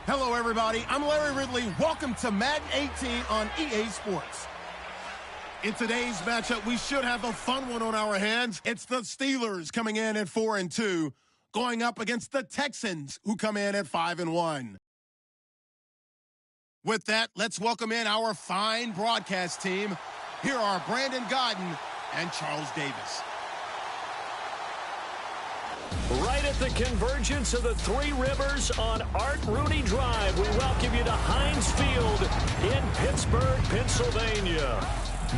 Hello, everybody. I'm Larry Ridley. Welcome to Madden 18 on EA Sports. In today's matchup, we should have a fun one on our hands. It's the Steelers coming in at 4-2, going up against the Texans, who come in at 5-1. With that, let's welcome in our fine broadcast team. Here are Brandon Godden and Charles Davis. Right at the convergence of the Three Rivers on Art Rooney Drive, we welcome you to Heinz Field in Pittsburgh, Pennsylvania.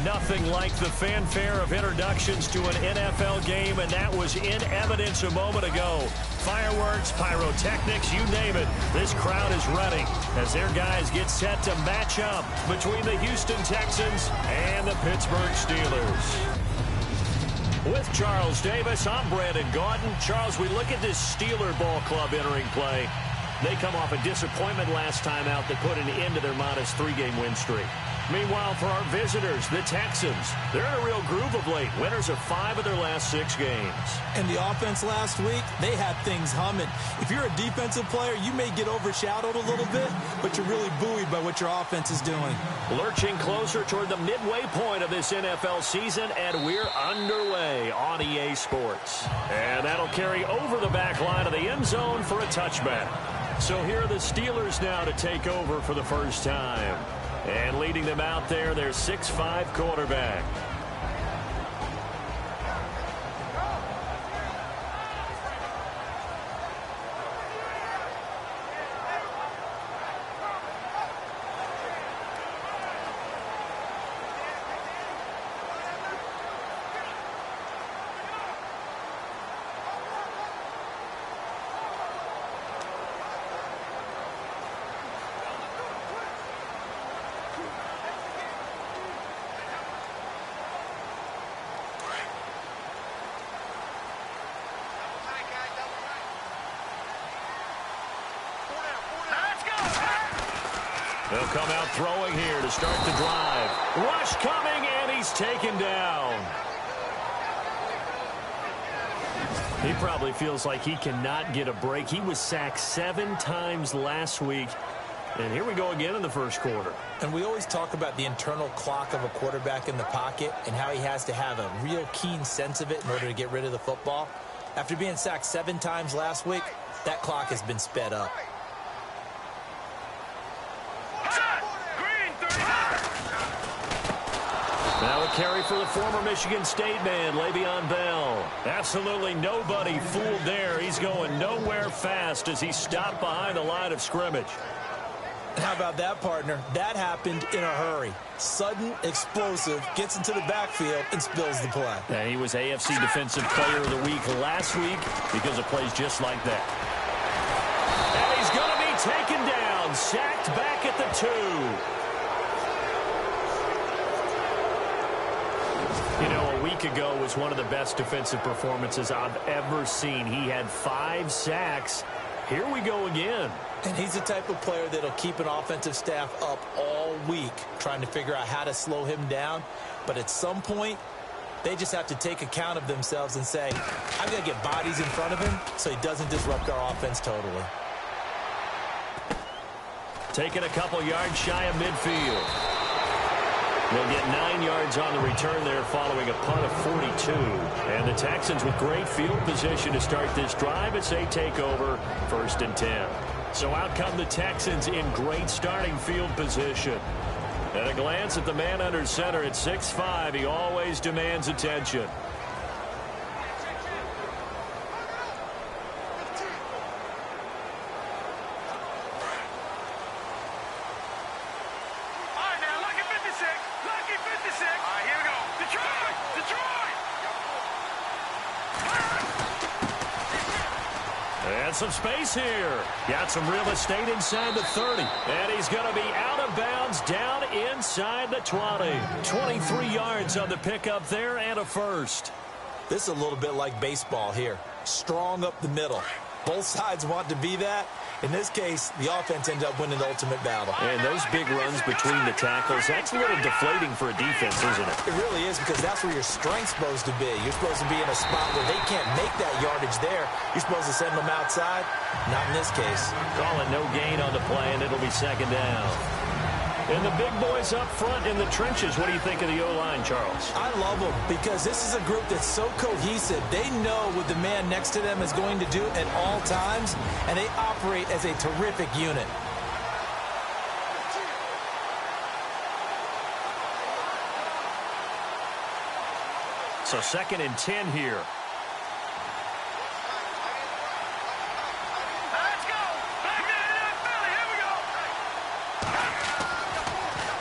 Nothing like the fanfare of introductions to an NFL game, and that was in evidence a moment ago. Fireworks, pyrotechnics, you name it. This crowd is running as their guys get set to match up between the Houston Texans and the Pittsburgh Steelers. With Charles Davis, I'm Brandon Gaudin. Charles, we look at this Steeler ball club entering play. They come off a disappointment last time out that put an end to their modest 3-game win streak. Meanwhile, for our visitors, the Texans, they're in a real groove of late. Winners of 5 of their last 6 games. And the offense last week, they had things humming. If you're a defensive player, you may get overshadowed a little bit, but you're really buoyed by what your offense is doing. Lurching closer toward the midway point of this NFL season, and we're underway on EA Sports. And that'll carry over the back line of the end zone for a touchback. So here are the Steelers now to take over for the first time. And leading them out there, their 6'5" quarterback. They'll come out throwing here to start the drive. Rush coming, and he's taken down. He probably feels like he cannot get a break. He was sacked 7 times last week. And here we go again in the first quarter. And we always talk about the internal clock of a quarterback in the pocket and how he has to have a real keen sense of it in order to get rid of the football. After being sacked 7 times last week, that clock has been sped up. Now a carry for the former Michigan State man, Le'Veon Bell. Absolutely nobody fooled there. He's going nowhere fast as he stopped behind the line of scrimmage. How about that, partner? That happened in a hurry. Sudden, explosive, gets into the backfield and spills the play. Yeah, he was AFC Defensive Player of the Week last week because of plays just like that. And he's going to be taken down, sacked back at the 2. You know, a week ago was one of the best defensive performances I've ever seen. He had 5 sacks. Here we go again. And he's the type of player that'll keep an offensive staff up all week trying to figure out how to slow him down. But at some point, they just have to take account of themselves and say, I'm going to get bodies in front of him so he doesn't disrupt our offense totally. Taking a couple yards shy of midfield. They'll get 9 yards on the return there following a punt of 42. And the Texans with great field position to start this drive as they take over 1st and 10. So out come the Texans in great starting field position. At a glance at the man under center at 6'5", he always demands attention. And some space here. Got some real estate inside the 30. And he's going to be out of bounds down inside the 20. 23 yards on the pickup there and a first. This is a little bit like baseball here. Strong up the middle. Both sides want to be that. In this case, the offense ended up winning the ultimate battle. And those big runs between the tackles, that's a little deflating for a defense, isn't it? It really is, because that's where your strength's supposed to be. You're supposed to be in a spot where they can't make that yardage there. You're supposed to send them outside. Not in this case. Call it no gain on the play, and it'll be second down. And the big boys up front in the trenches. What do you think of the O-line, Charles? I love them because this is a group that's so cohesive. They know what the man next to them is going to do at all times, and they operate as a terrific unit. So 2nd and 10 here.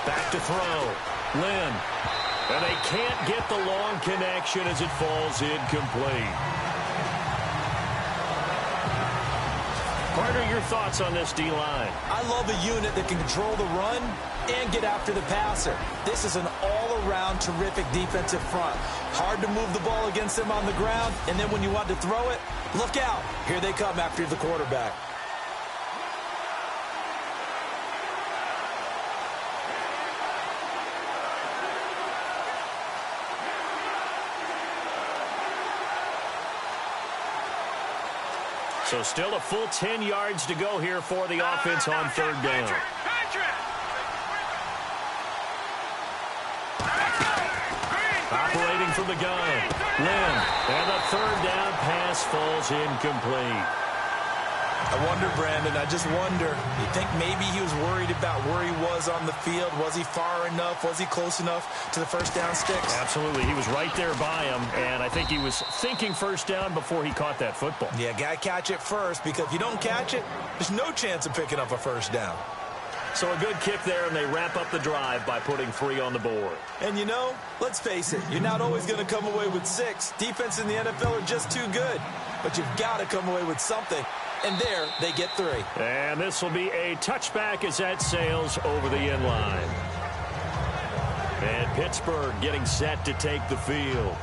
Back to throw. Lynn. And they can't get the long connection as it falls incomplete. Carter, your thoughts on this D-line? I love a unit that can control the run and get after the passer. This is an all-around terrific defensive front. Hard to move the ball against them on the ground, and then when you want to throw it, look out. Here they come after the quarterback. So still a full 10 yards to go here for the offense on 3rd down. Operating from the gun. Lynn. And the 3rd down pass falls incomplete. I wonder, Brandon, I just wonder, you think maybe he was worried about where he was on the field? Was he far enough? Was he close enough to the first down sticks? Absolutely. He was right there by him, and I think he was thinking first down before he caught that football. Yeah, got to catch it first, because if you don't catch it, there's no chance of picking up a first down. So a good kick there, and they wrap up the drive by putting 3 on the board. And, you know, let's face it, you're not always going to come away with 6. Defense in the NFL are just too good. But you've got to come away with something. And there, they get 3. And this will be a touchback as that sails over the end line. And Pittsburgh getting set to take the field.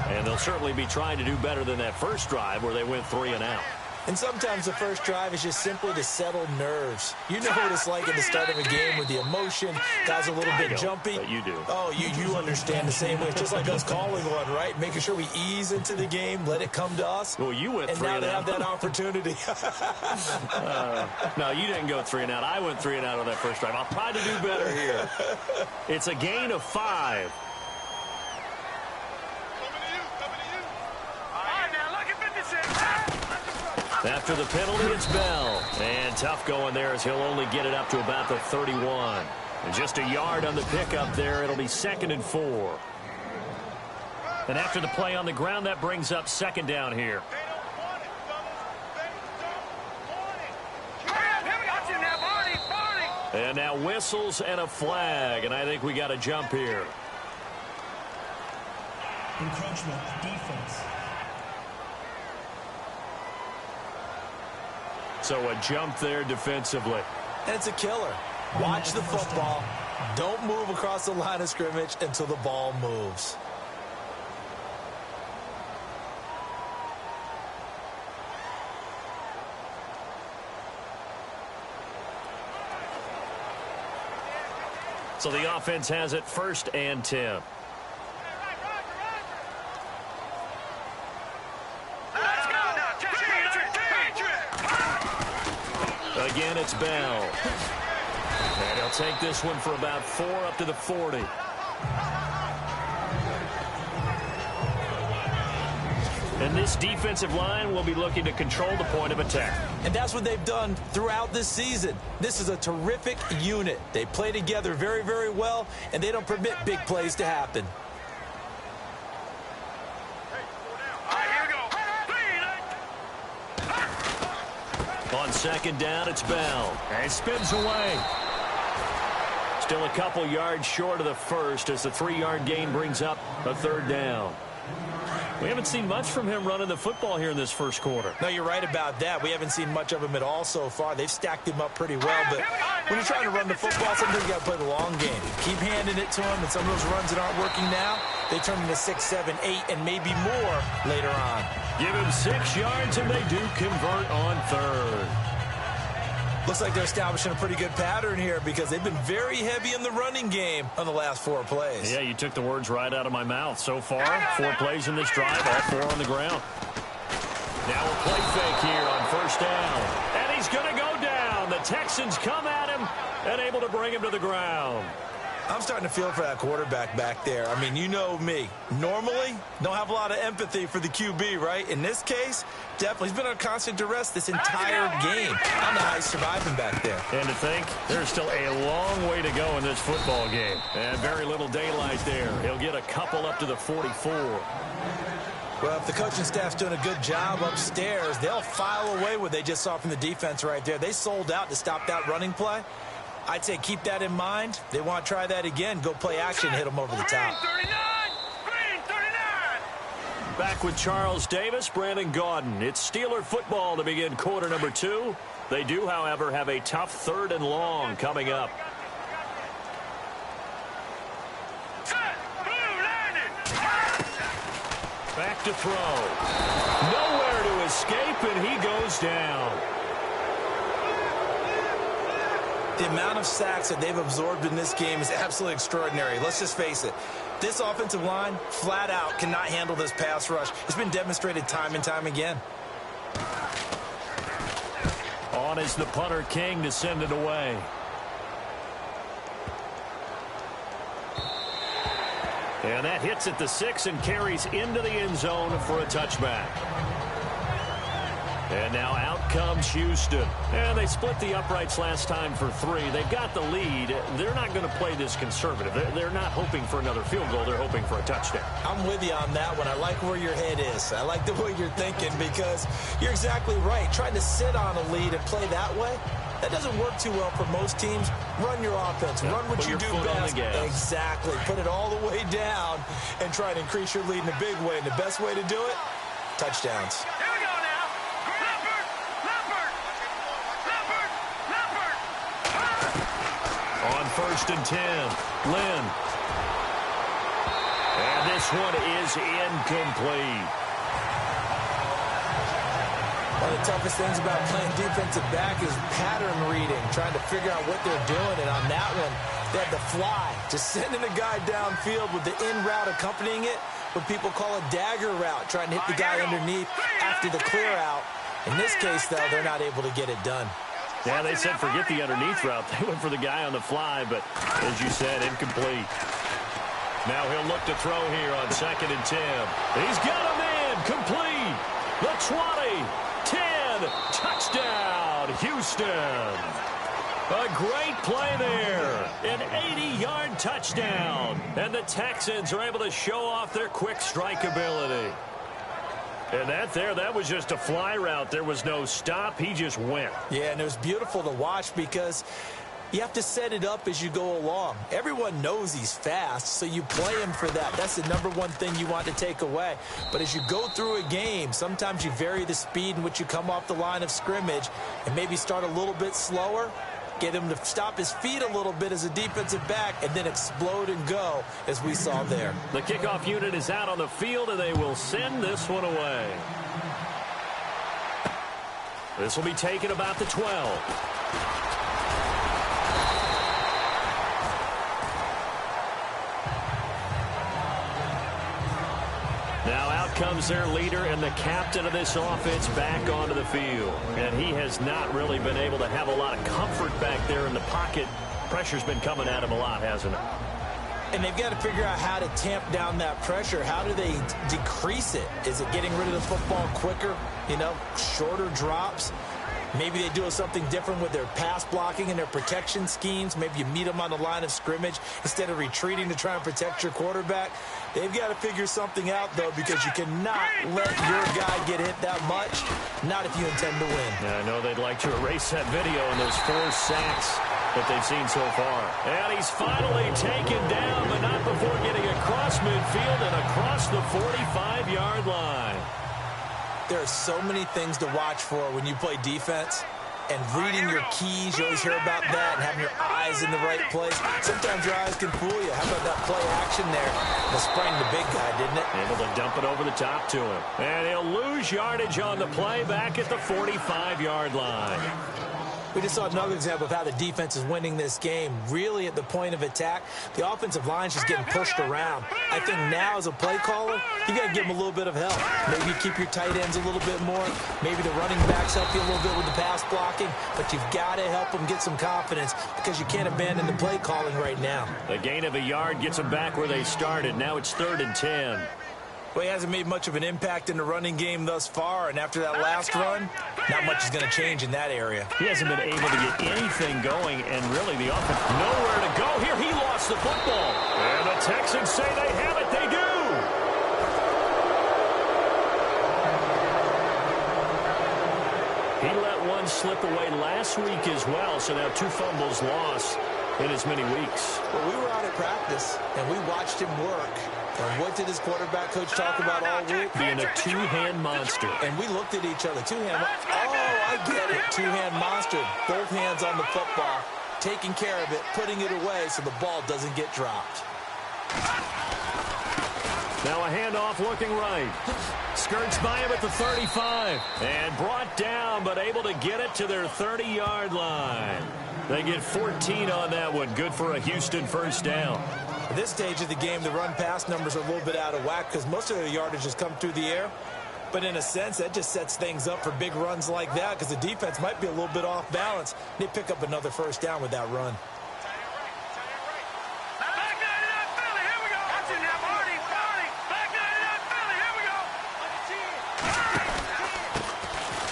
And they'll certainly be trying to do better than that first drive where they went 3 and out. And sometimes the first drive is just simply to settle nerves. You know what it's like at the start of a game with the emotion. Guys are a little bit jumpy. But you do. Oh, you understand the same way. It's just like us calling one, right? Making sure we ease into the game, let it come to us. Well, you went 3 and out. And now they have that opportunity. No, you didn't go 3 and out. I went 3 and out on that first drive. I'll try to do better here. It's a gain of 5. After the penalty, it's Bell. And tough going there as he'll only get it up to about the 31. And just a yard on the pickup there. It'll be 2nd and 4. And after the play on the ground, that brings up 2nd down here. And now whistles and a flag. And I think we got a jump here. Encroachment defense. So a jump there defensively. And it's a killer. Watch the football. Don't move across the line of scrimmage until the ball moves. So the offense has it 1st and 10. Again, it's Bell. And he'll take this one for about 4 up to the 40. And this defensive line will be looking to control the point of attack. And that's what they've done throughout this season. This is a terrific unit. They play together very, very well, and they don't permit big plays to happen. On 2nd down, it's Bell. And he spins away. Still a couple yards short of the first as the 3-yard gain brings up a 3rd down. We haven't seen much from him running the football here in this first quarter. No, you're right about that. We haven't seen much of him at all so far. They've stacked him up pretty well, but when you're trying to run the football, sometimes you got to play the long game. Keep handing it to him, and some of those runs that aren't working now, they turn into 6, 7, 8, and maybe more later on. Give him 6 yards, and they do convert on 3rd. Looks like they're establishing a pretty good pattern here because they've been very heavy in the running game on the last 4 plays. Yeah, you took the words right out of my mouth. So far, 4 plays in this drive, all 4 on the ground. Now a play fake here on first down. And he's going to go down. The Texans come at him and able to bring him to the ground. I'm starting to feel for that quarterback back there. I mean, you know me. Normally, don't have a lot of empathy for the QB, right? In this case, definitely. He's been on constant duress this entire game. I don't know how he's surviving back there. And to think, there's still a long way to go in this football game. And very little daylight there. He'll get a couple up to the 44. Well, if the coaching staff's doing a good job upstairs, they'll file away what they just saw from the defense right there. They sold out to stop that running play. I'd say keep that in mind. They want to try that again. Go play action, hit them over the top. Back with Charles Davis, Brandon Gaudin. It's Steeler football to begin quarter number 2. They do, however, have a tough 3rd and long coming up. Back to throw. Nowhere to escape, and he goes down. The amount of sacks that they've absorbed in this game is absolutely extraordinary. Let's just face it. This offensive line, flat out, cannot handle this pass rush. It's been demonstrated time and time again. On is the punter, King, to send it away. And that hits at the 6 and carries into the end zone for a touchback. And now out comes Houston. And they split the uprights last time for 3. They've got the lead. They're not going to play this conservative. They're not hoping for another field goal. They're hoping for a touchdown. I'm with you on that one. I like where your head is. I like the way you're thinking because you're exactly right. Trying to sit on a lead and play that way, that doesn't work too well for most teams. Run your offense. Run what you do best. Exactly. Put it all the way down and try to increase your lead in a big way. And the best way to do it, touchdowns. On 1st and 10, Lynn. And this one is incomplete. One of the toughest things about playing defensive back is pattern reading, trying to figure out what they're doing. And on that one, they had the fly, just sending a guy downfield with the in route accompanying it, what people call a dagger route, trying to hit the guy underneath after the clear out. In this case, though, they're not able to get it done. Yeah, they said forget the underneath route. They went for the guy on the fly, but as you said, incomplete. Now he'll look to throw here on 2nd and 10. He's got him in, complete. The 20, 10, touchdown, Houston. A great play there, an 80-yard touchdown. And the Texans are able to show off their quick strike ability. And that was just a fly route. There was no stop. He just went. Yeah, and it was beautiful to watch because you have to set it up as you go along. Everyone knows he's fast, so you play him for that. That's the number one thing you want to take away. But as you go through a game, sometimes you vary the speed in which you come off the line of scrimmage and maybe start a little bit slower, get him to stop his feet a little bit as a defensive back, and then explode and go, as we saw there. The kickoff unit is out on the field, and they will send this one away. This will be taken about the 12. Now out comes their leader and the captain of this offense back onto the field. And he has not really been able to have a lot of comfort back there in the pocket. Pressure's been coming at him a lot, hasn't it? And they've got to figure out how to tamp down that pressure. How do they decrease it? Is it getting rid of the football quicker? You know, shorter drops? Maybe they do something different with their pass blocking and their protection schemes. Maybe you meet them on the line of scrimmage instead of retreating to try and protect your quarterback. They've got to figure something out, though, because you cannot let your guy get hit that much, not if you intend to win. Yeah, I know they'd like to erase that video and those 4 sacks that they've seen so far. And he's finally taken down, but not before getting across midfield and across the 45-yard line. There are so many things to watch for when you play defense. And reading your keys, you always hear about that, and having your eyes in the right place. Sometimes your eyes can fool you. How about that play action there? The spraying the big guy, didn't it? Able to dump it over the top to him. And he'll lose yardage on the play back at the 45-yard line. We just saw another example of how the defense is winning this game. Really at the point of attack, the offensive line's just getting pushed around. I think now as a play caller, you got to give them a little bit of help. Maybe you keep your tight ends a little bit more. Maybe the running backs help you a little bit with the pass blocking. But you've got to help them get some confidence because you can't abandon the play calling right now. The gain of a yard gets them back where they started. Now it's 3rd and 10. Well, he hasn't made much of an impact in the running game thus far, and after that last run, not much is going to change in that area. He hasn't been able to get anything going, and really the offense nowhere to go. Here he lost the football. And the Texans say they have it. They do. He let one slip away last week as well, so now 2 fumbles lost in as many weeks. Well, we were out at practice, and we watched him work. And what did his quarterback coach talk about all week? Being a two-hand monster. And we looked at each other. Two-hand. Oh, I get it. Two-hand monster. Both hands on the football, taking care of it, putting it away so the ball doesn't get dropped. Now a handoff looking right. Skirts by him at the 35. And brought down, but able to get it to their 30-yard line. They get 14 on that one. Good for a Houston first down. At this stage of the game, the run-pass numbers are a little bit out of whack because most of their yardage has come through the air. But in a sense, that just sets things up for big runs like that because the defense might be a little bit off balance. They pick up another first down with that run.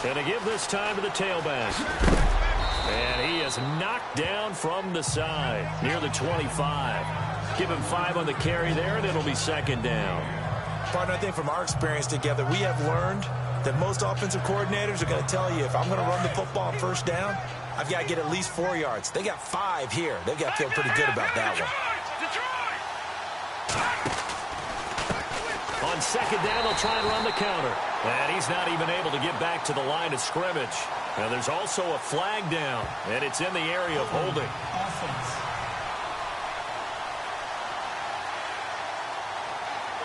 And to give this time to the tailback. And he is knocked down from the side near the 25. Give him 5 on the carry there, and it'll be 2nd down. Partner, I think from our experience together, we have learned that most offensive coordinators are going to tell you, if I'm going to run the football on first down, I've got to get at least 4 yards. They got 5 here. They've got to feel pretty good about that one. On 2nd down, they'll try and run the counter. And he's not even able to get back to the line of scrimmage. And there's also a flag down, and it's in the area of holding. Offense.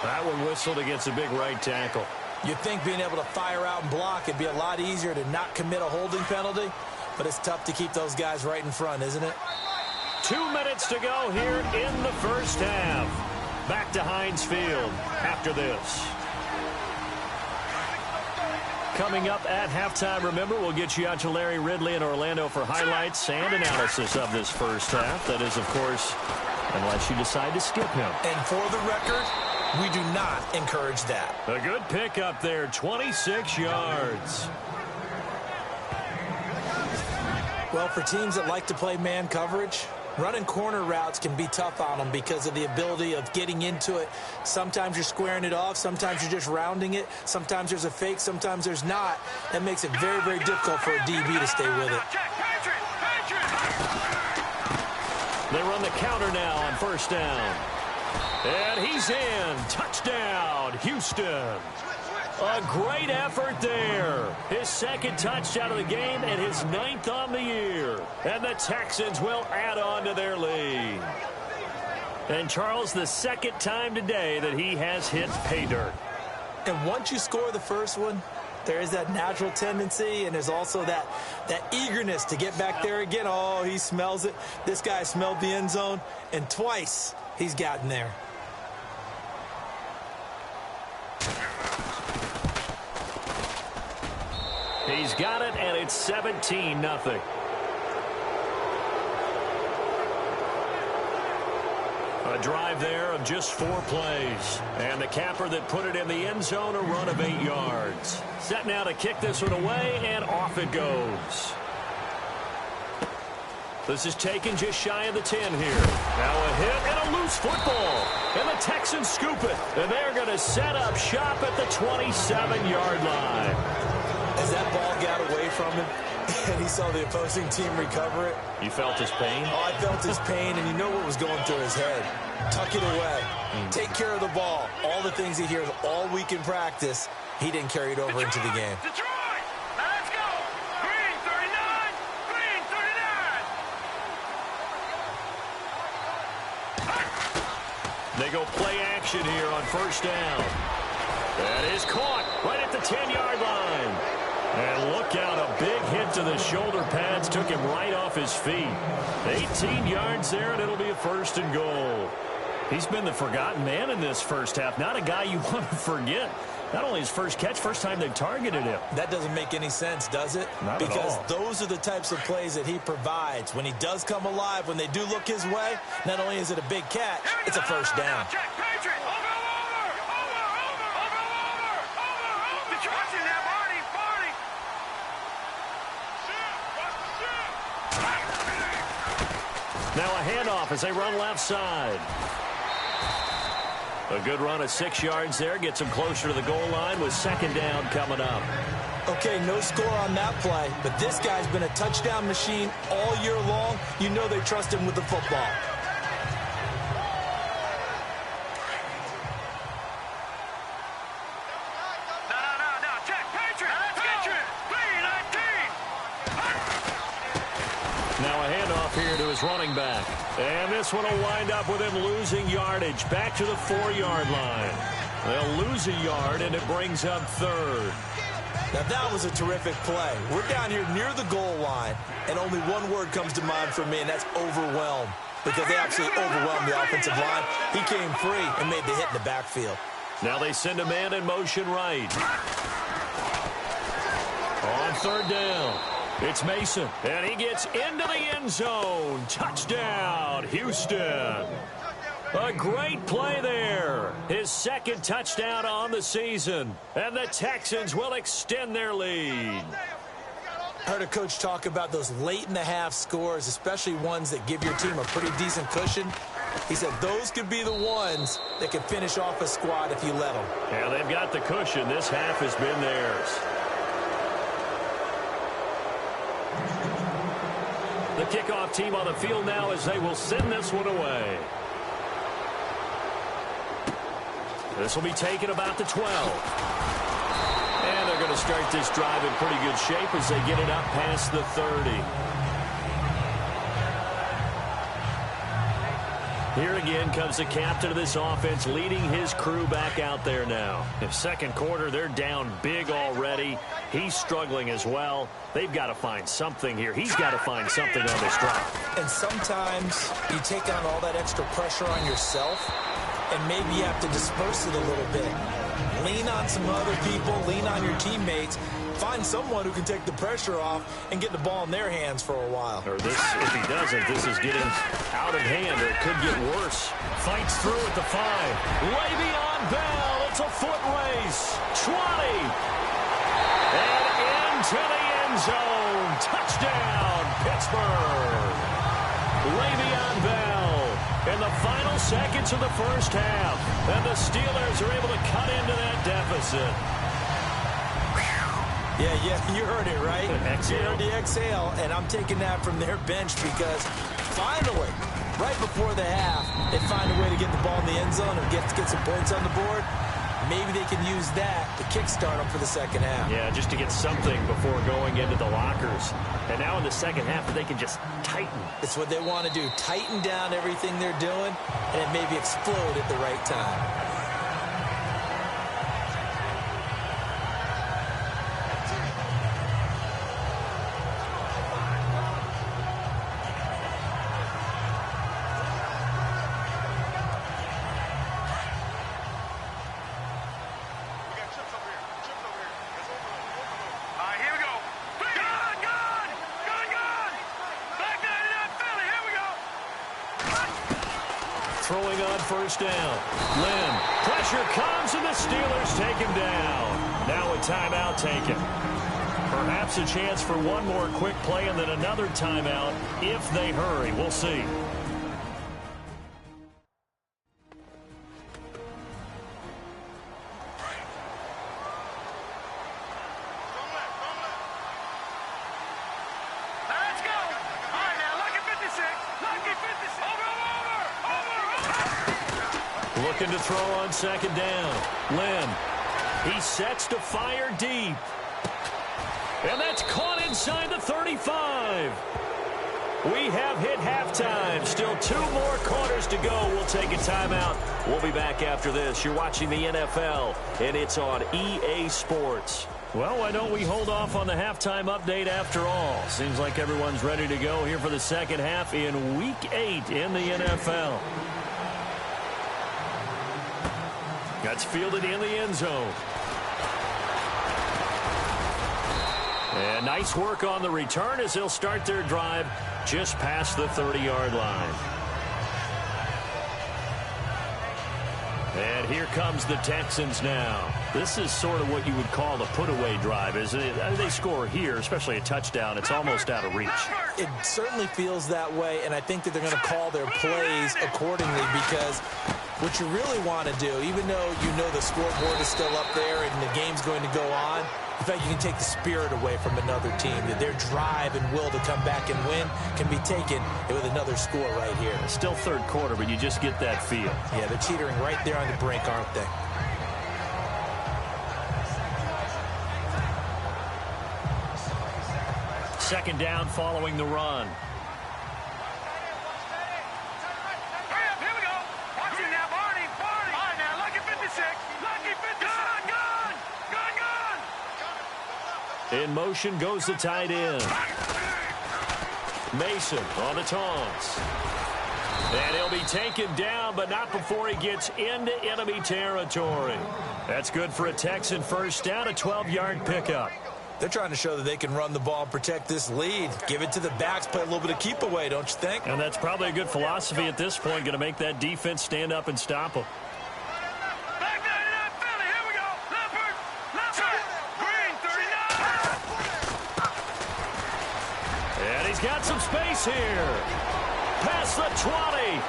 That one whistled against a big right tackle. You'd think being able to fire out and block it'd be a lot easier to not commit a holding penalty, but it's tough to keep those guys right in front, isn't it? 2 minutes to go here in the first half. Back to Heinz Field after this. Coming up at halftime, remember, we'll get you out to Larry Ridley in Orlando for highlights and analysis of this first half. That is, of course, unless you decide to skip him. And for the record, we do not encourage that. A good pick up there, 26 yards. Well, for teams that like to play man coverage, running corner routes can be tough on them because of the ability of getting into it. Sometimes you're squaring it off. Sometimes you're just rounding it. Sometimes there's a fake. Sometimes there's not. That makes it very, very difficult for a DB to stay with it. They run the counter now on first down. And he's in. Touchdown, Houston. A great effort there. His 2nd touchdown of the game and his 9th on the year. And the Texans will add on to their lead. And Charles, the 2nd time today that he has hit pay dirt. And once you score the first one, there is that natural tendency, and there's also that eagerness to get back there again. Oh, he smells it. This guy smelled the end zone, and twice he's gotten there. He's got it, and it's 17-0. A drive there of just 4 plays. And the capper that put it in the end zone, a run of 8 yards. Set now to kick this one away, and off it goes. This is taken just shy of the 10 here. Now a hit and a loose football. And the Texans scoop it. And they're going to set up shop at the 27-yard line. As that ball got away from him and he saw the opposing team recover it. You felt his pain? Oh, I felt his pain, and you know what was going through his head. Tuck it away. Take care of the ball. All the things he hears all week in practice, he didn't carry it over into the game. Detroit! Now let's go! Green 39! Green 39! They go play action here on first down. That is caught right at the 10-yard line. And look out, a big hit to of the shoulder pads took him right off his feet. 18 yards there, and it'll be a 1st and goal. He's been the forgotten man in this first half. Not a guy you want to forget. Not only his first catch, first time they've targeted him. That doesn't make any sense, does it? Not because at all. Those are the types of plays that he provides. When he does come alive, when they do look his way, not only is it a big catch, it's a first down. Check, Patriot. Over. Did you watch that, Marty? Now a handoff as they run left side. A good run of 6 yards there. Gets him closer to the goal line with 2nd down coming up. Okay, no score on that play, but this guy's been a touchdown machine all year long. You know they trust him with the football. No. Check, Patriot. Patriot. Now a handoff here to his running back. And this one will wind up with him losing yardage. Back to the 4-yard line. They'll lose a yard, and it brings up 3rd. Now, that was a terrific play. We're down here near the goal line, and only one word comes to mind for me, and that's overwhelmed, because they absolutely overwhelmed the offensive line. He came free and made the hit in the backfield. Now they send a man in motion right. On 3rd down, it's Mason, and he gets into the end zone. Touchdown, Houston. A great play there. His 2nd touchdown on the season. And the Texans will extend their lead. I heard a coach talk about those late-in-the-half scores, especially ones that give your team a pretty decent cushion. He said those could be the ones that can finish off a squad if you let them. Yeah, they've got the cushion. This half has been theirs. The kickoff team on the field now as they will send this one away. This will be taken about the 12. And they're going to start this drive in pretty good shape as they get it up past the 30. Here again comes the captain of this offense leading his crew back out there now. In 2nd quarter, they're down big already. He's struggling as well. They've got to find something here. He's got to find something on this drive. And sometimes you take on all that extra pressure on yourself, and maybe you have to disperse it a little bit. Lean on some other people, lean on your teammates, find someone who can take the pressure off and get the ball in their hands for a while. Or this, if he doesn't, this is getting out of hand, or it could get worse. Fights through at the 5. Le'Veon Bell, it's a foot race. 20. And into the end zone. Touchdown, Pittsburgh. Le'Veon Bell in the final seconds of the first half. And the Steelers are able to cut into that deficit. Yeah, you heard it, right? Exhale. You heard the exhale, and I'm taking that from their bench because finally, right before the half, they find a way to get the ball in the end zone and get some points on the board. Maybe they can use that to kickstart them for the 2nd half. Yeah, just to get something before going into the lockers. And now in the 2nd half, they can just tighten. It's what they want to do. Tighten down everything they're doing, and it maybe explode at the right time. Throwing on 1st down. Lynn. Pressure comes, and the Steelers take him down. Now a timeout taken. Perhaps a chance for one more quick play and then another timeout if they hurry. We'll see. Looking to throw on 2nd down. Lynn. He sets to fire deep. And that's caught inside the 35. We have hit halftime. Still 2 more quarters to go. We'll take a timeout. We'll be back after this. You're watching the NFL, and it's on EA Sports. Well, why don't we hold off on the halftime update after all? Seems like everyone's ready to go here for the second half in Week 8 in the NFL. That's fielded in the end zone. And nice work on the return as they'll start their drive just past the 30-yard line. And here comes the Texans now. This is sort of what you would call the put-away drive, isn't it? They score here, especially a touchdown. It's almost out of reach. It certainly feels that way, and I think that they're going to call their plays accordingly because what you really want to do, even though you know the scoreboard is still up there and the game's going to go on, in fact, you can take the spirit away from another team. That their drive and will to come back and win can be taken with another score right here. It's still third quarter, but you just get that feel. Yeah, they're teetering right there on the brink, aren't they? Second down following the run. In motion goes the tight end. Mason on the taunts. And he'll be taken down, but not before he gets into enemy territory. That's good for a Texan first down, a 12-yard pickup. They're trying to show that they can run the ball and protect this lead. Give it to the backs, play a little bit of keep away, don't you think? And that's probably a good philosophy at this point, going to make that defense stand up and stop them. Got some space here. Past the 20.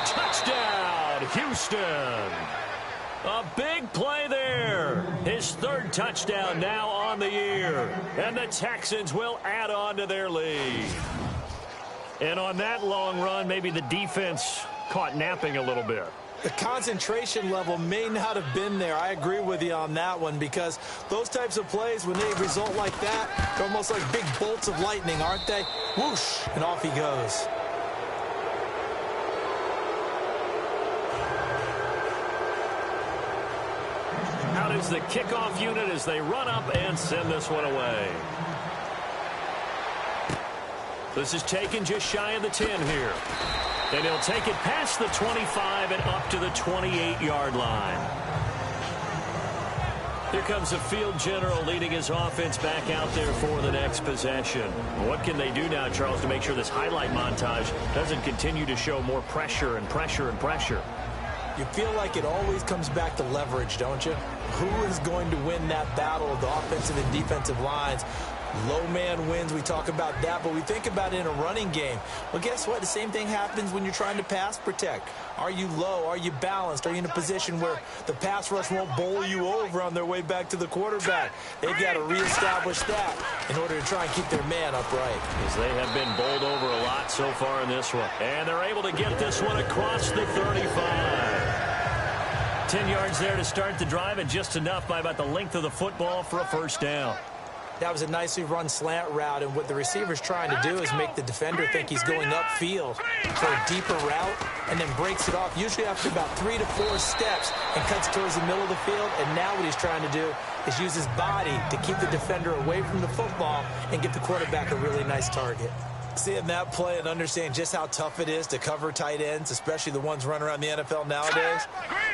Touchdown, Houston. A big play there. His third touchdown now on the year. And the Texans will add on to their lead. And on that long run, maybe the defense caught napping a little bit. The concentration level may not have been there. I agree with you on that one because those types of plays, when they result like that, they're almost like big bolts of lightning, aren't they? Whoosh, and off he goes. Out is the kickoff unit as they run up and send this one away. This is taken just shy of the 10 here. And he'll take it past the 25 and up to the 28-yard line. Here comes the field general leading his offense back out there for the next possession. What can they do now, Charles, to make sure this highlight montage doesn't continue to show more pressure and pressure and pressure? You feel like it always comes back to leverage, don't you? Who is going to win that battle of the offensive and defensive lines? Low man wins. We talk about that, but we think about it in a running game. Well, guess what? The same thing happens when you're trying to pass protect. Are you low? Are you balanced? Are you in a position where the pass rush won't bowl you over on their way back to the quarterback? They've got to reestablish that in order to try and keep their man upright. As they have been bowled over a lot so far in this one. And they're able to get this one across the 35. 10 yards there to start the drive, and just enough by about the length of the football for a first down. That was a nicely run slant route, and what the receiver's trying to do is make the defender think he's going upfield for a deeper route and then breaks it off, usually after about 3 to 4 steps, and cuts towards the middle of the field. And now what he's trying to do is use his body to keep the defender away from the football and get the quarterback a really nice target. Seeing that play and understand just how tough it is to cover tight ends, especially the ones running around the NFL nowadays,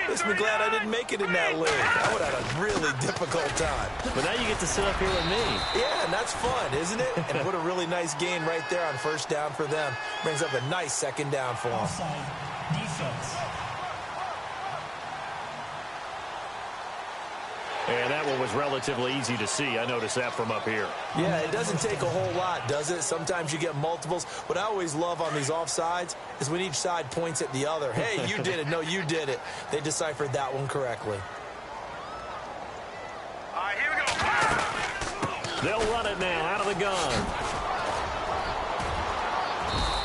makes me glad I didn't make it in that league. I would have had a really difficult time. But now you get to sit up here with me. Yeah, and that's fun, isn't it? And what a really nice gain right there on first down for them. Brings up a nice second down for them. Offside defense. And that one was relatively easy to see. I noticed that from up here. Yeah, it doesn't take a whole lot, does it? Sometimes you get multiples. What I always love on these offsides is when each side points at the other. Hey, you did it. No, you did it. They deciphered that one correctly. All right, here we go. They'll run it now out of the gun.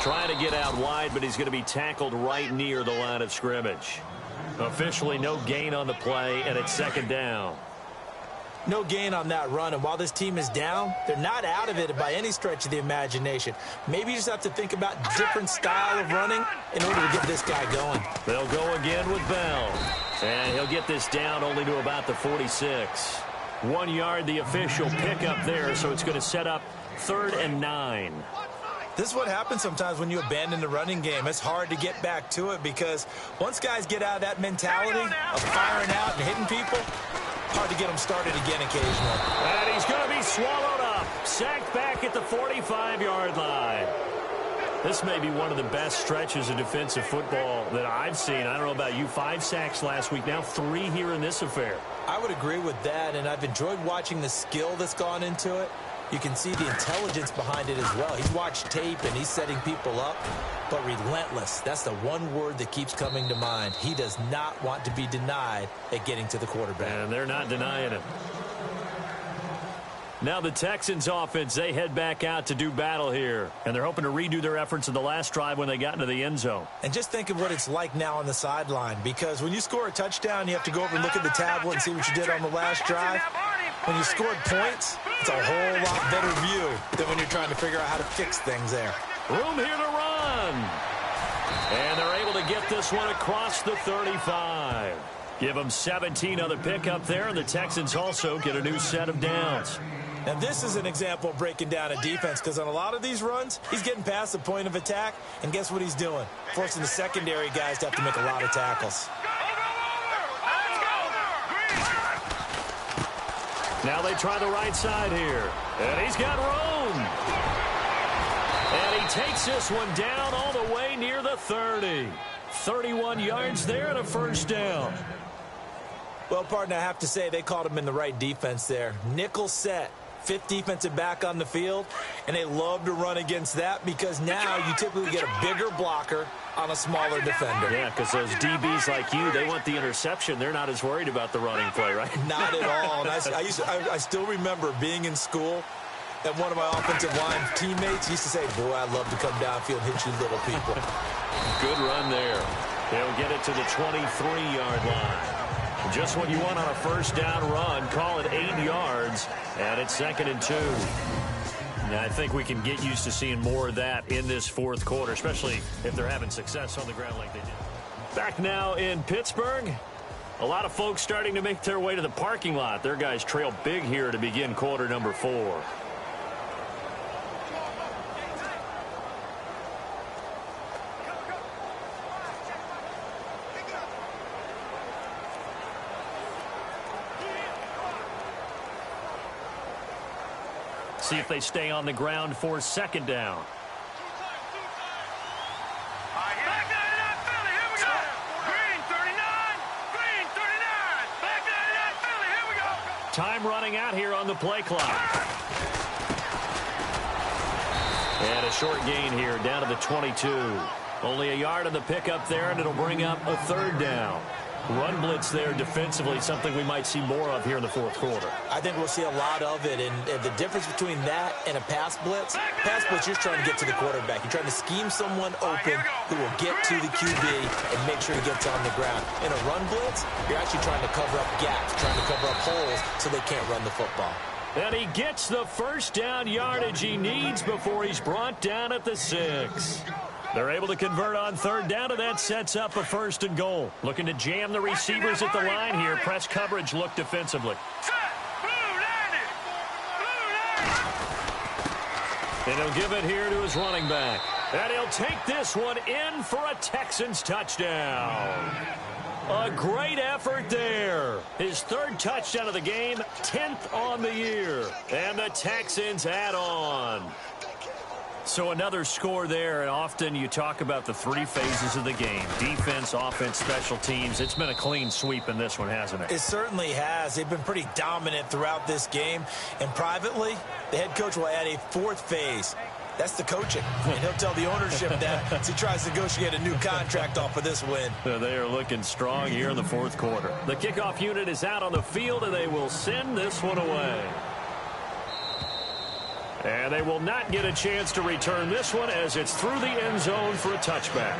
Trying to get out wide, but he's going to be tackled right near the line of scrimmage. Officially no gain on the play, and it's second down. No gain on that run, and while this team is down, they're not out of it by any stretch of the imagination. Maybe you just have to think about different style of running in order to get this guy going. They'll go again with Bell, and he'll get this down only to about the 46. 1 yard, the official pickup there, so it's going to set up 3rd and 9. This is what happens sometimes when you abandon the running game. It's hard to get back to it because once guys get out of that mentality of firing out and hitting people, hard to get them started again occasionally. And he's going to be swallowed up. Sacked back at the 45-yard line. This may be one of the best stretches of defensive football that I've seen. I don't know about you. 5 sacks last week, now 3 here in this affair. I would agree with that, and I've enjoyed watching the skill that's gone into it. You can see the intelligence behind it as well. He's watched tape, and he's setting people up, but relentless. That's the one word that keeps coming to mind. He does not want to be denied at getting to the quarterback. And they're not denying it. Now the Texans offense, they head back out to do battle here. And they're hoping to redo their efforts in the last drive when they got into the end zone. And just think of what it's like now on the sideline. Because when you score a touchdown, you have to go over and look at the tablet and see what you did on the last drive. When you scored points, it's a whole lot better view than when you're trying to figure out how to fix things there. Room here to run. And they're able to get this one across the 35. Give them 17 on the pickup there, and the Texans also get a new set of downs. Now, this is an example of breaking down a defense because on a lot of these runs, he's getting past the point of attack, and guess what he's doing? Forcing the secondary guys to have to make a lot of tackles. Now they try the right side here, and he's got room. And he takes this one down all the way near the 30. 31 yards there and a first down. Well, partner, I have to say they caught him in the right defense there. Nickel set. 5th defensive back on the field, and they love to run against that because now you typically get a bigger blocker on a smaller defender. Yeah, because those DBs like you, they want the interception. They're not as worried about the running play, right? Not at all. And I still remember being in school, and one of my offensive line teammates used to say, boy, I'd love to come downfield and hit you little people. Good run there. They'll get it to the 23-yard line. Just what you want on a first down run. Call it 8 yards, and it's 2nd and 2. Now, I think we can get used to seeing more of that in this 4th quarter, especially if they're having success on the ground like they did. Back now in Pittsburgh. A lot of folks starting to make their way to the parking lot. Their guys trail big here to begin quarter number 4. See if they stay on the ground for 2nd down. Time running out here on the play clock. And a short gain here down to the 22. Only a yard on the pickup there, and it'll bring up a 3rd down. Run blitz there defensively, something we might see more of here in the 4th quarter. I think we'll see a lot of it, and the difference between that and a pass blitz, you're trying to get to the quarterback. You're trying to scheme someone open who will get to the QB and make sure he gets on the ground. In a run blitz, you're actually trying to cover up gaps, trying to cover up holes so they can't run the football. And he gets the first down yardage he needs before he's brought down at the 6. They're able to convert on 3rd down, and that sets up a 1st and goal. Looking to jam the receivers at the line here. Press coverage look defensively. And he'll give it here to his running back. And he'll take this one in for a Texans touchdown. A great effort there. His 3rd touchdown of the game, 10th on the year. And the Texans add on. So another score there, and often you talk about the 3 phases of the game. Defense, offense, special teams. It's been a clean sweep in this one, hasn't it? It certainly has. They've been pretty dominant throughout this game. And privately, the head coach will add a 4th phase. That's the coaching. And he'll tell the ownership that as he tries to negotiate a new contract off of this win. They are looking strong here in the 4th quarter. The kickoff unit is out on the field, and they will send this one away. And they will not get a chance to return this one as it's through the end zone for a touchback.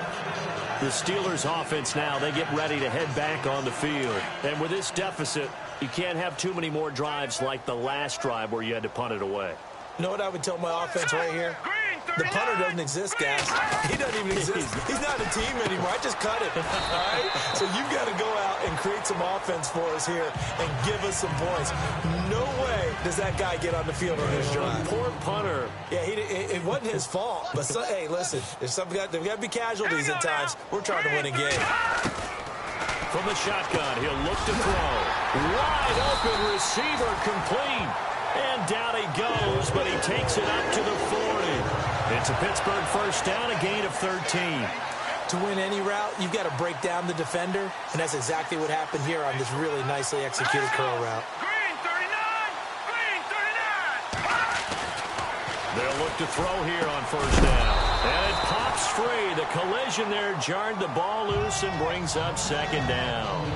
The Steelers offense now, they get ready to head back on the field. And with this deficit, you can't have too many more drives like the last drive where you had to punt it away. You know what I would tell my offense right here? The punter doesn't exist, guys. He doesn't even exist. He's not a team anymore. I just cut him. All right? So you've got to go out out and create some offense for us here and give us some points. No way does that guy get on the field on this drive. Poor punter. Yeah, it wasn't his fault. But, hey, listen, there's got to be casualties at times. We're trying to win a game. From the shotgun, he'll look to throw. Wide open receiver, complete. And down he goes, but he takes it up to the 40. It's a Pittsburgh first down, a gain of 13. To win any route, you've got to break down the defender, and that's exactly what happened here on this really nicely executed curl route. Green 39! Green 39! They'll look to throw here on first down. And it pops free. The collision there jarred the ball loose and brings up second down.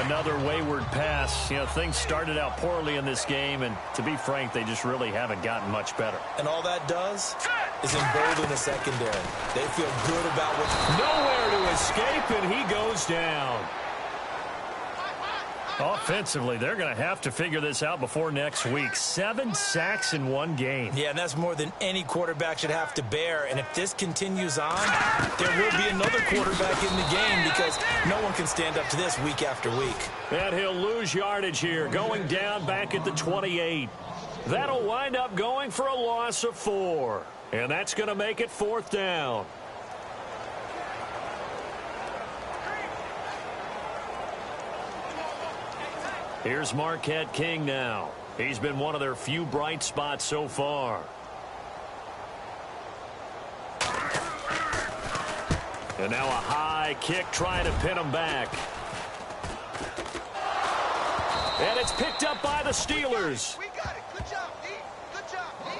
Another wayward pass. You know, things started out poorly in this game, and to be frank, they just really haven't gotten much better. And all that does is embolden the secondary. They feel good about what's nowhere to escape, and he goes down. Offensively, they're going to have to figure this out before next week. 7 sacks in one game. Yeah, and that's more than any quarterback should have to bear. And if this continues on, there will be another quarterback in the game because no one can stand up to this week after week. And he'll lose yardage here, going down back at the 28. That'll wind up going for a loss of 4. And that's going to make it fourth down. Here's Marquette King now. He's been one of their few bright spots so far. And now a high kick trying to pin him back. And it's picked up by the Steelers. We got it. Good job, D. Good job, D.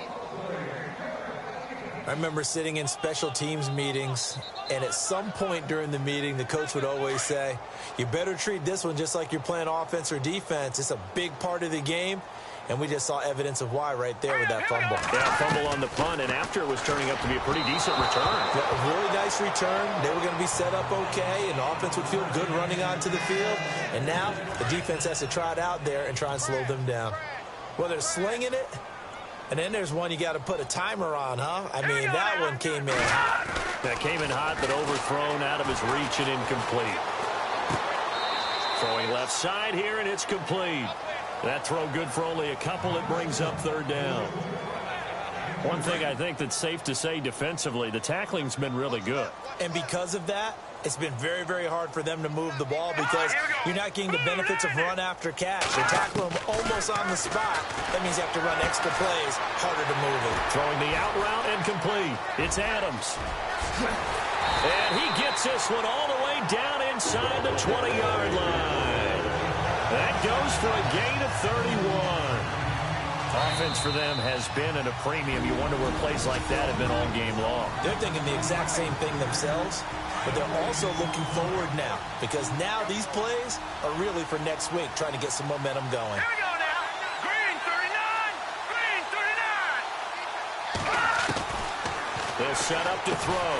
I remember sitting in special teams meetings, and at some point during the meeting, the coach would always say, you better treat this one just like you're playing offense or defense. It's a big part of the game, and we just saw evidence of why right there with that fumble. Yeah, fumble on the punt, and after it was turning up to be a pretty decent return. Yeah, a really nice return. They were going to be set up okay, and the offense would feel good running onto the field. And now the defense has to try it out there and try and slow them down. Well, they're slinging it. And then there's one you got to put a timer on, huh? I mean, that one came in hot. That came in hot, but overthrown out of his reach and incomplete. Throwing left side here, and it's complete. That throw good for only a couple. It brings up third down. One thing I think that's safe to say defensively, the tackling's been really good. And because of that, it's been very, very hard for them to move the ball because you're not getting the benefits of run after catch. They tackle them almost on the spot. That means you have to run extra plays, harder to move it. Throwing the out route and complete. It's Adams. And he gets this one all the way down inside the 20-yard line. That goes for a gain of 31. Offense for them has been at a premium. You wonder where plays like that have been all game long. They're thinking the exact same thing themselves, but they're also looking forward now because now these plays are really for next week, trying to get some momentum going. Here we go now. Green 39. Green 39. They'll set up to throw.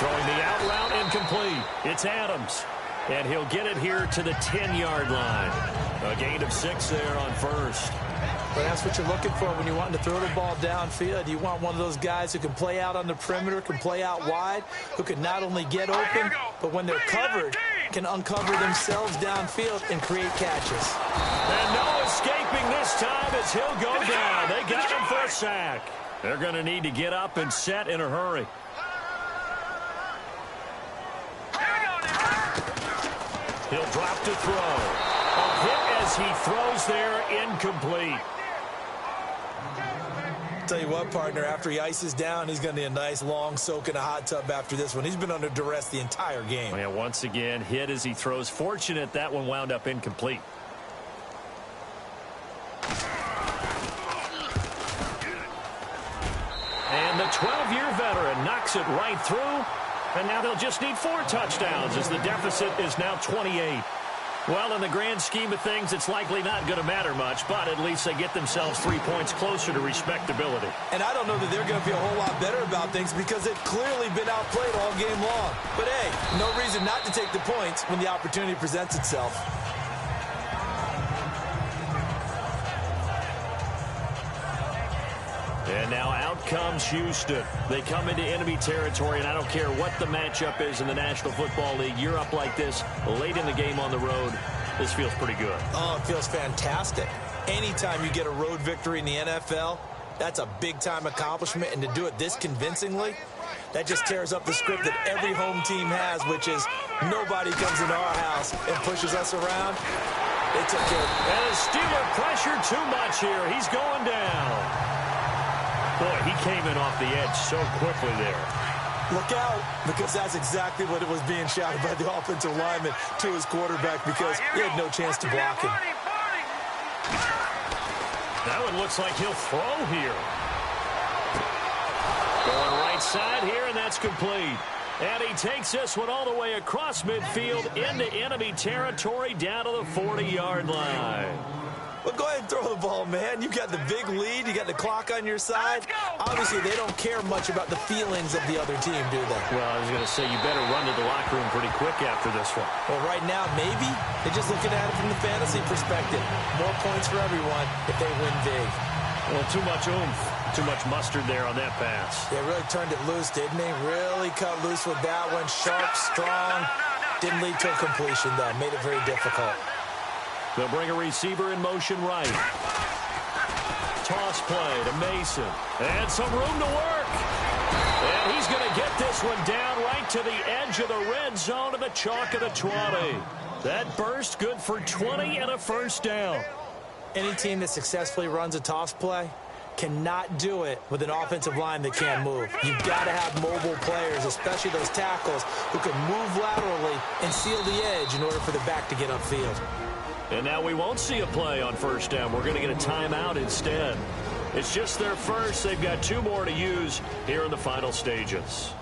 Throwing the out route incomplete. It's Adams. And he'll get it here to the 10-yard line. A gain of 6 there on first. But that's what you're looking for when you're wanting to throw the ball downfield. You want one of those guys who can play out on the perimeter, can play out wide, who can not only get open, but when they're covered, can uncover themselves downfield and create catches. And no escaping this time as he'll go down. They got him for a sack. They're going to need to get up and set in a hurry. He'll drop to throw. A hit as he throws there, incomplete. Tell you what, partner, after he ices down, he's going to need a nice long soak in a hot tub after this one. He's been under duress the entire game. Yeah, once again, hit as he throws. Fortunate that one wound up incomplete. And the 12-year veteran knocks it right through. And now they'll just need 4 touchdowns as the deficit is now 28. Well, in the grand scheme of things, it's likely not going to matter much, but at least they get themselves 3 points closer to respectability. And I don't know that they're going to be a whole lot better about things because they've clearly been outplayed all game long. But, hey, no reason not to take the points when the opportunity presents itself. And now out comes Houston. They come into enemy territory, and I don't care what the matchup is in the National Football League. You're up like this late in the game on the road. This feels pretty good. Oh, it feels fantastic. Anytime you get a road victory in the NFL, that's a big-time accomplishment, and to do it this convincingly, that just tears up the script that every home team has, which is nobody comes into our house and pushes us around. They took care of it. And the Steeler pressure too much here. He's going down. Boy, he came in off the edge so quickly there. Look out, because that's exactly what it was being shouted by the offensive lineman to his quarterback, because he had no chance to block him. That one looks like he'll throw here. Going right side here, and that's complete. And he takes this one all the way across midfield into enemy territory down to the 40-yard line. Well, go ahead and throw the ball, man. You got the big lead. You got the clock on your side. Obviously, they don't care much about the feelings of the other team, do they? Well, I was going to say, you better run to the locker room pretty quick after this one. Well, right now, maybe. They're just looking at it from the fantasy perspective. More points for everyone if they win big. Well, too much oomph, too much mustard there on that pass. They really turned it loose, didn't they? Really cut loose with that one. Sharp, strong. Didn't lead to a completion, though. Made it very difficult. They'll bring a receiver in motion right. Toss play to Mason. And some room to work. And he's going to get this one down right to the edge of the red zone of the chalk of the 20. That burst good for 20 and a first down. Any team that successfully runs a toss play cannot do it with an offensive line that can't move. You've got to have mobile players, especially those tackles, who can move laterally and seal the edge in order for the back to get upfield. And now we won't see a play on first down. We're going to get a timeout instead. It's just their first. They've got 2 more to use here in the final stages.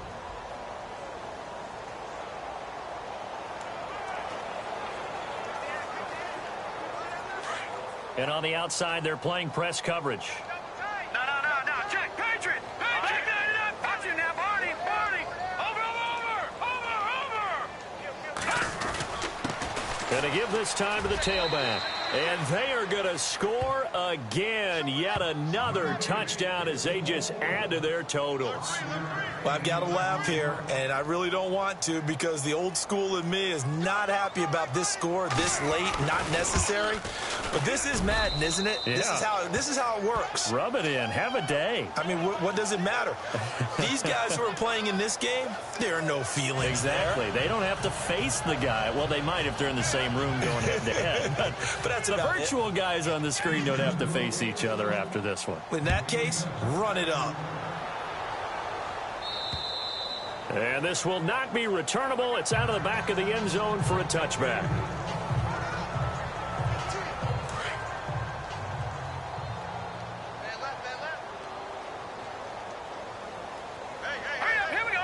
And on the outside, they're playing press coverage. No. Check. Patriot. Check that up. Watch it now. Barney. Over. Going to give this time to the tailback. And they are going to score again. Yet another touchdown as they just add to their totals. Well, I've got to laugh here, and I really don't want to, because the old school in me is not happy about this score this late, not necessary. But this is Madden, isn't it? Yeah. This is how it works. Rub it in. Have a day. I mean, what does it matter? These guys who are playing in this game, there are no feelings Exactly. there. They don't have to face the guy. Well, they might if they're in the same room going head-to-head. But that's the about virtual guys on the screen don't have to face each other after this one. In that case, run it up. And this will not be returnable. It's out of the back of the end zone for a touchback. Here we go.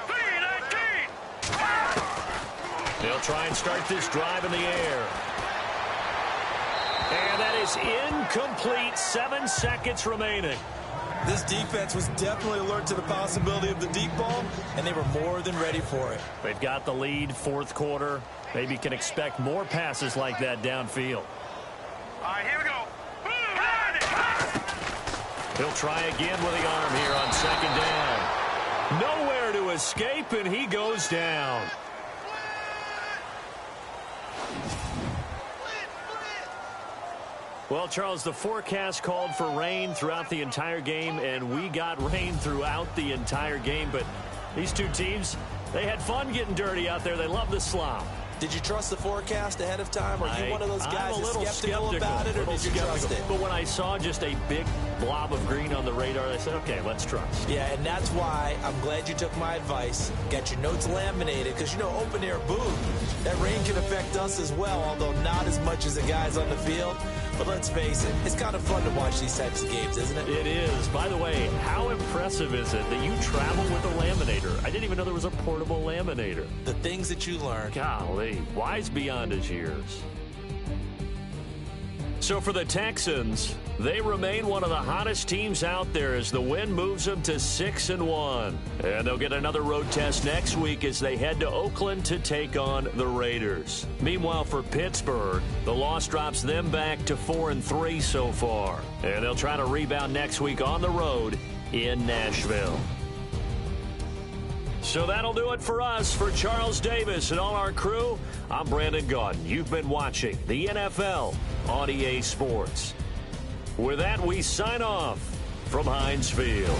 3-19. They'll try and start this drive in the air. And that is incomplete. 7 seconds remaining. This defense was definitely alert to the possibility of the deep ball, and they were more than ready for it. They've got the lead, 4th quarter. Maybe can expect more passes like that downfield. All right, here we go. He'll try again with the arm here on 2nd down. Nowhere to escape, and he goes down. Well, Charles, the forecast called for rain throughout the entire game, and we got rain throughout the entire game. But these 2 teams, they had fun getting dirty out there. They love the slop. Did you trust the forecast ahead of time? Are you one of those guys I'm a little that's skeptical about it, or did you trust it? But when I saw just a big blob of green on the radar, I said, okay, let's trust. Yeah, and that's why I'm glad you took my advice. Got your notes laminated, because, you know, open air boom, that rain can affect us as well, although not as much as the guys on the field. But let's face it, it's kind of fun to watch these types of games, isn't it? It is. By the way, how impressive is it that you travel with a laminator? I didn't even know there was a portable laminator. The things that you learn. Golly, wise beyond his years. So for the Texans, they remain one of the hottest teams out there as the win moves them to 6-1. And they'll get another road test next week as they head to Oakland to take on the Raiders. Meanwhile, for Pittsburgh, the loss drops them back to 4-3 so far. And they'll try to rebound next week on the road in Nashville. So that'll do it for us. For Charles Davis and all our crew, I'm Brandon Gaudin. You've been watching the NFL on EA Sports. With that, we sign off from Heinz Field.